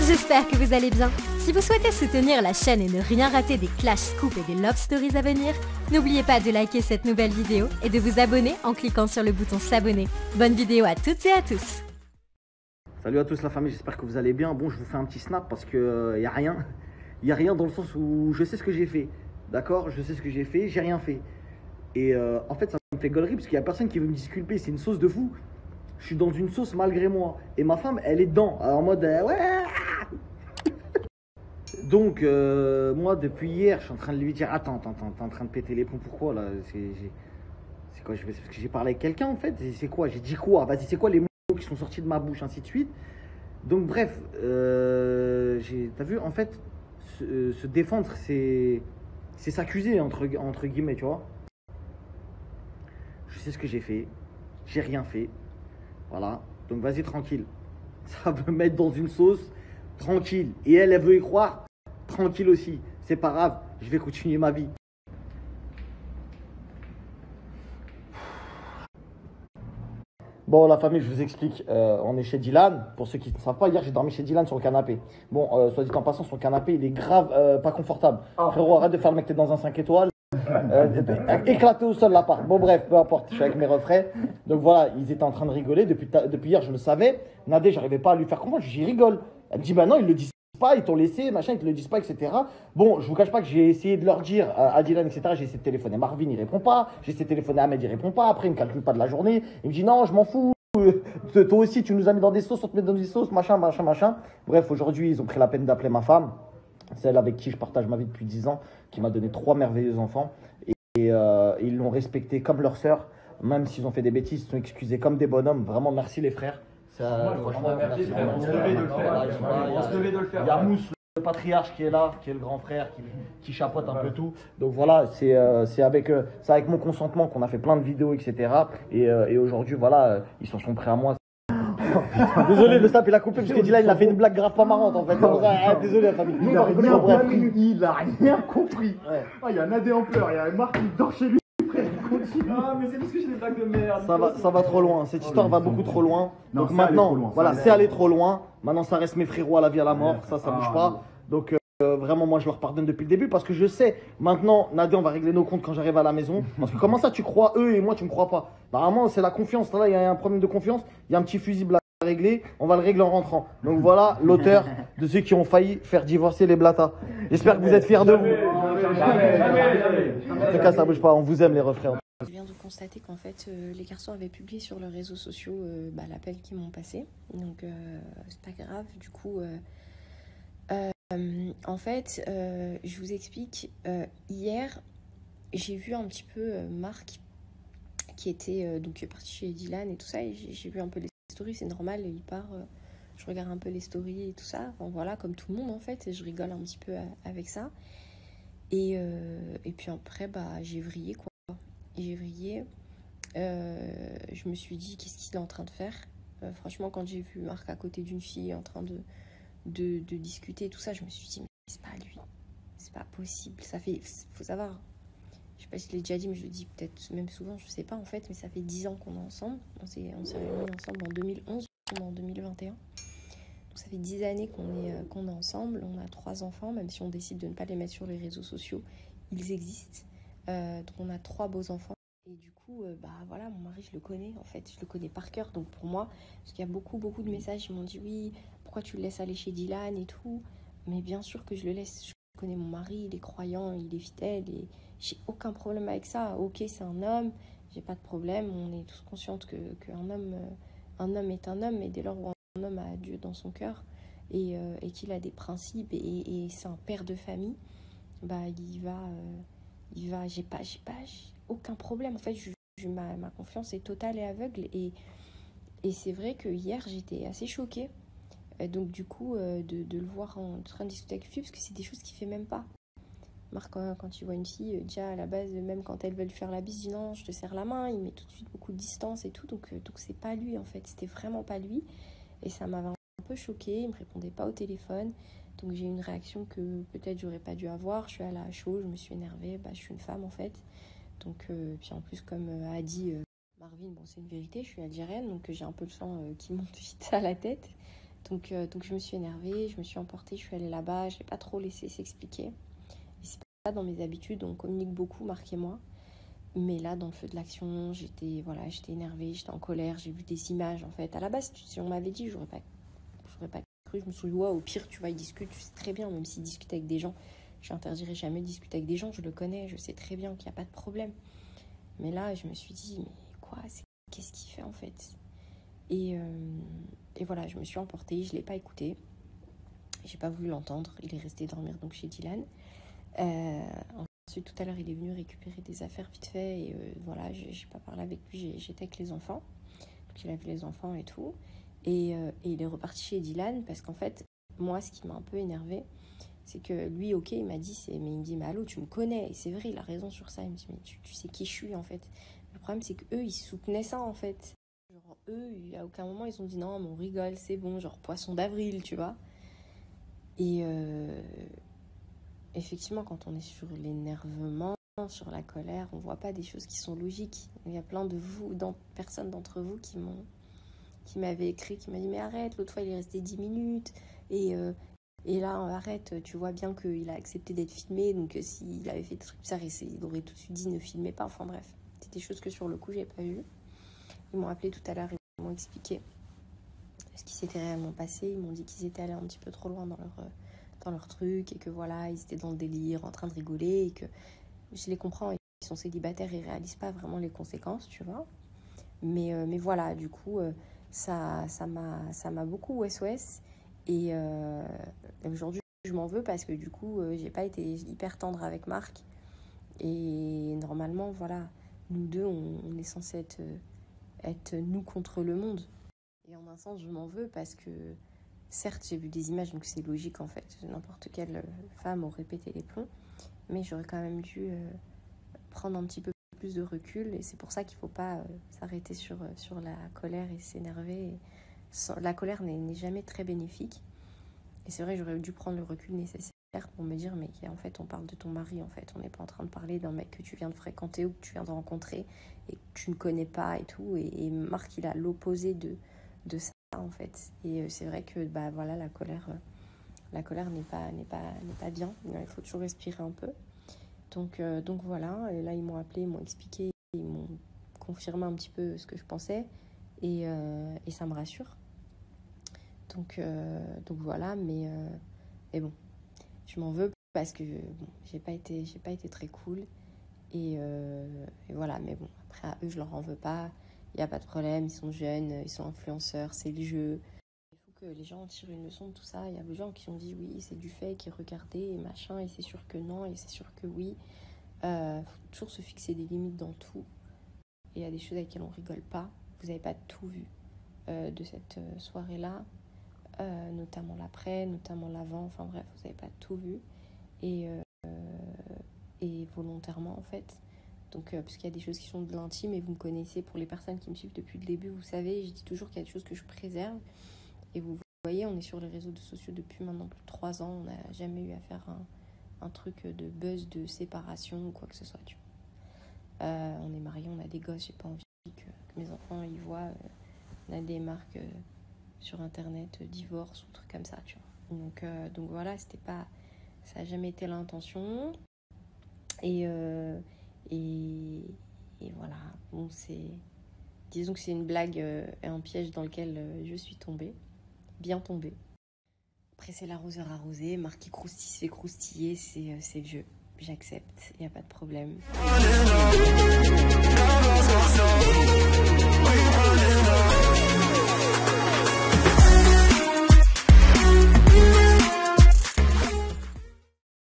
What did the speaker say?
J'espère que vous allez bien. Si vous souhaitez soutenir la chaîne et ne rien rater des Clash Scoop et des Love Stories à venir, n'oubliez pas de liker cette nouvelle vidéo et de vous abonner en cliquant sur le bouton s'abonner. Bonne vidéo à toutes et à tous. Salut à tous la famille, j'espère que vous allez bien. Bon, je vous fais un petit snap parce que y a rien. Il y a rien dans le sens où je sais ce que j'ai fait. D'accord, je sais ce que j'ai fait, j'ai rien fait. Et en fait, ça me fait gaulerie parce qu'il y a personne qui veut me disculper. C'est une sauce de fou. Je suis dans une sauce malgré moi. Et ma femme, elle est dedans. En mode ouais. Donc, moi, depuis hier, je suis en train de lui dire attends, t'es en train de péter les plombs. Pourquoi là? C'est quoi? Parce que j'ai parlé avec quelqu'un en fait. C'est quoi? J'ai dit quoi? Vas-y, c'est quoi les mots qui sont sortis de ma bouche, ainsi de suite. Donc, bref, t'as vu, en fait, se défendre, c'est s'accuser, entre guillemets, tu vois. Je sais ce que j'ai fait. J'ai rien fait. Voilà. Donc, vas-y, tranquille. Ça veut me mettre dans une sauce. Tranquille. Et elle veut y croire. Tranquille aussi. C'est pas grave. Je vais continuer ma vie. Bon, la famille, je vous explique. On est chez Dylan. Pour ceux qui ne savent pas, hier, j'ai dormi chez Dylan sur le canapé. Bon, soit dit en passant, son canapé, il est grave pas confortable. Oh. Frérot, arrête de faire le mec, t'es dans un 5 étoiles. Éclaté au sol l'appart. Bon, bref, peu importe. Je suis avec mes refrains. Donc voilà, ils étaient en train de rigoler. Depuis hier, je le savais. Nadé, j'arrivais pas à lui faire comprendre. J'y rigole. Elle me dit, bah non, ils le disent pas, ils t'ont laissé, machin, ils te le disent pas, etc. Bon, je vous cache pas que j'ai essayé de leur dire à Dylan, etc. J'ai essayé de téléphoner Marvin, il répond pas. J'ai essayé de téléphoner Ahmed, il répond pas. Après, il me calcule pas de la journée. Il me dit, non, je m'en fous. Toi aussi, tu nous as mis dans des sauces, on te met dans des sauces, machin. Bref, aujourd'hui, ils ont pris la peine d'appeler ma femme, celle avec qui je partage ma vie depuis 10 ans, qui m'a donné 3 merveilleux enfants. Et ils l'ont respecté comme leur sœur, même s'ils ont fait des bêtises, ils se sont excusés comme des bonhommes. Vraiment, merci les frères. Franchement, merci. On se devait de le faire. On se devait de le faire. Il y a Mousse, le patriarche qui est là, qui est le grand frère, qui chapeaute un peu tout. Donc voilà, c'est avec mon consentement qu'on a fait plein de vidéos, etc. Et aujourd'hui, voilà, ils s'en sont prêts à moi. Désolé, le snap il a coupé parce que Dylan il a fait une blague grave pas marrante en fait. Désolé la famille. Il a rien compris. Il y a Nadé en pleurs, il y a Marc qui dort chez lui. Ah mais c'est parce que j'ai des blagues de merde. Ça va trop loin, cette histoire va beaucoup trop loin. Donc maintenant, voilà, c'est allé trop loin. Maintenant ça reste mes frérots à la vie à la mort, ça bouge pas. Donc vraiment moi je leur pardonne depuis le début parce que je sais maintenant, Nadé on va régler nos comptes quand j'arrive à la maison. Parce que comment ça tu crois eux et moi tu me crois pas? Normalement c'est la confiance, là il y a un problème de confiance, il y a un petit fusible à régler, on va le régler en rentrant. Donc voilà l'auteur de ceux qui ont failli faire divorcer les blatas. J'espère que vous êtes fiers de vous. En tout cas ça bouge pas, on vous aime les refrains. Je viens de constater qu'en fait, les garçons avaient publié sur leurs réseaux sociaux l'appel qu'ils m'ont passé. Donc, c'est pas grave. Du coup, en fait, je vous explique. Hier, j'ai vu un petit peu Marc qui était donc parti chez Dylan et tout ça. Et j'ai vu un peu les stories. C'est normal, il part. Je regarde un peu les stories et tout ça. Enfin, voilà, comme tout le monde en fait. Et je rigole un petit peu avec ça. Et puis après, j'ai vrillé quoi. J'ai vrillé, je me suis dit qu'est-ce qu'il est en train de faire. Franchement quand j'ai vu Marc à côté d'une fille en train de discuter et tout ça, je me suis dit mais c'est pas lui, c'est pas possible. Ça fait, faut savoir, je sais pas si je l'ai déjà dit mais je le dis peut-être même souvent, je sais pas en fait, mais ça fait 10 ans qu'on est ensemble. On s'est réunis ensemble en 2011, en 2021. Donc ça fait 10 années qu'on est ensemble, on a 3 enfants, même si on décide de ne pas les mettre sur les réseaux sociaux, ils existent. Donc on a 3 beaux enfants et du coup voilà, mon mari je le connais en fait, je le connais par cœur. Donc pour moi, parce qu'il y a beaucoup de messages, ils m'ont dit oui, pourquoi tu le laisses aller chez Dylan et tout. Mais bien sûr que je le laisse, je connais mon mari, il est croyant, il est fidèle et j'ai aucun problème avec ça. Ok, c'est un homme, j'ai pas de problème, on est tous conscientes qu'un homme est un homme, et dès lors où un homme a Dieu dans son cœur et qu'il a des principes et c'est un père de famille, j'ai aucun problème. En fait, ma confiance est totale et aveugle. Et c'est vrai que hier, j'étais assez choquée. Donc, du coup, de le voir en train de discuter avec une fille, parce que c'est des choses qu'il fait même pas. Marc, quand il voit une fille, déjà à la base, même quand elle veut lui faire la bise, il dit non, je te serre la main. Il met tout de suite beaucoup de distance et tout. Donc c'est pas lui, en fait. C'était vraiment pas lui. Et ça m'avait un peu choquée. Il me répondait pas au téléphone. Donc j'ai eu une réaction que peut-être j'aurais pas dû avoir. Je suis allée à chaud, je me suis énervée. Je suis une femme en fait. Donc puis en plus comme a dit Marvin, bon c'est une vérité, je suis algérienne, donc j'ai un peu le sang qui monte vite à la tête. Donc je me suis énervée, je me suis emportée, je suis allée là-bas, je l'ai pas trop laissé s'expliquer. Et c'est pas dans mes habitudes, on communique beaucoup, Marc et moi. Mais là, dans le feu de l'action, j'étais énervée, j'étais en colère, j'ai vu des images en fait. À la base, si on m'avait dit, j'aurais pas cru. Je me suis dit, ouais, au pire, tu vois, il discute, tu sais très bien, même s'il discute avec des gens, je n'interdirai jamais de discuter avec des gens, je le connais, je sais très bien qu'il n'y a pas de problème. Mais là, je me suis dit, mais quoi, qu'est-ce qu'il fait en fait? Et voilà, je me suis emportée, je ne l'ai pas écouté, j'ai pas voulu l'entendre, il est resté dormir donc chez Dylan. Ensuite, tout à l'heure, il est venu récupérer des affaires vite fait, et voilà, j'ai pas parlé avec lui, j'étais avec les enfants, donc il avait les enfants et tout. Et il est reparti chez Dylan parce qu'en fait, moi, ce qui m'a un peu énervée, c'est que lui, ok, il m'a dit, mais il me dit, mais allô, tu me connais. Et c'est vrai, il a raison sur ça. Il me dit, mais tu sais qui je suis, en fait. Le problème, c'est qu'eux, ils soutenaient ça, en fait. Genre, eux, à aucun moment, ils ont dit, non, mais on rigole, c'est bon, genre poisson d'avril, tu vois. Et effectivement, quand on est sur l'énervement, sur la colère, on voit pas des choses qui sont logiques. Il y a plein de personnes d'entre vous qui m'avait écrit, qui m'a dit mais arrête, l'autre fois il est resté 10 minutes et là arrête, tu vois bien qu'il a accepté d'être filmé, donc s'il avait fait des trucs bizarres, il aurait tout de suite dit ne filmez pas, enfin bref, c'est des choses que sur le coup j'ai pas vu. Ils m'ont appelé tout à l'heure, ils m'ont expliqué ce qui s'était réellement passé, ils m'ont dit qu'ils étaient allés un petit peu trop loin dans leur truc et que voilà, ils étaient dans le délire, en train de rigoler et que je les comprends, ils sont célibataires, ils réalisent pas vraiment les conséquences, tu vois, mais voilà, du coup ça m'a beaucoup SOS et aujourd'hui je m'en veux parce que du coup j'ai pas été hyper tendre avec Marc et normalement voilà, nous deux on est censé être nous contre le monde et en un sens je m'en veux parce que certes j'ai vu des images donc c'est logique en fait, n'importe quelle femme aurait pété les plombs, mais j'aurais quand même dû prendre un petit peu plus de recul et c'est pour ça qu'il ne faut pas s'arrêter sur la colère et s'énerver. La colère n'est jamais très bénéfique et c'est vrai que j'aurais dû prendre le recul nécessaire pour me dire mais en fait on parle de ton mari, en fait on n'est pas en train de parler d'un mec que tu viens de fréquenter ou que tu viens de rencontrer et que tu ne connais pas et tout, et Marc il a l'opposé de ça en fait, et c'est vrai que bah voilà, la colère n'est pas bien, il faut toujours respirer un peu. Donc voilà, et là ils m'ont appelé, ils m'ont expliqué, ils m'ont confirmé un petit peu ce que je pensais et ça me rassure. Donc voilà, mais bon, je m'en veux parce que bon, j'ai pas été très cool et voilà, mais bon, après à eux je leur en veux pas, il n'y a pas de problème, ils sont jeunes, ils sont influenceurs, c'est le jeu. Il faut que les gens en tirent une leçon de tout ça. Il y a des gens qui ont dit oui, c'est du fake, et regardez, et machin, et c'est sûr que non, et c'est sûr que oui. Faut toujours se fixer des limites dans tout. Et il y a des choses avec lesquelles on rigole pas. Vous n'avez pas tout vu de cette soirée-là, notamment l'après, notamment l'avant, enfin bref, vous n'avez pas tout vu. Et volontairement en fait. Donc, parce qu'il y a des choses qui sont de l'intime et vous me connaissez, pour les personnes qui me suivent depuis le début, vous savez, je dis toujours qu'il y a des choses que je préserve. Et vous voyez, on est sur les réseaux sociaux depuis maintenant plus de 3 ans, on n'a jamais eu à faire un truc de buzz, de séparation ou quoi que ce soit, tu vois. On est mariés, on a des gosses, j'ai pas envie que mes enfants y voient, on a des marques sur internet, divorce ou trucs comme ça, tu vois. Donc voilà, ça n'a jamais été l'intention. Et voilà, bon, disons que c'est une blague et un piège dans lequel je suis tombée, bien tombée. Après c'est l'arroseur arrosé, Marc qui croustille se fait croustiller, c'est le jeu, j'accepte, il n'y a pas de problème.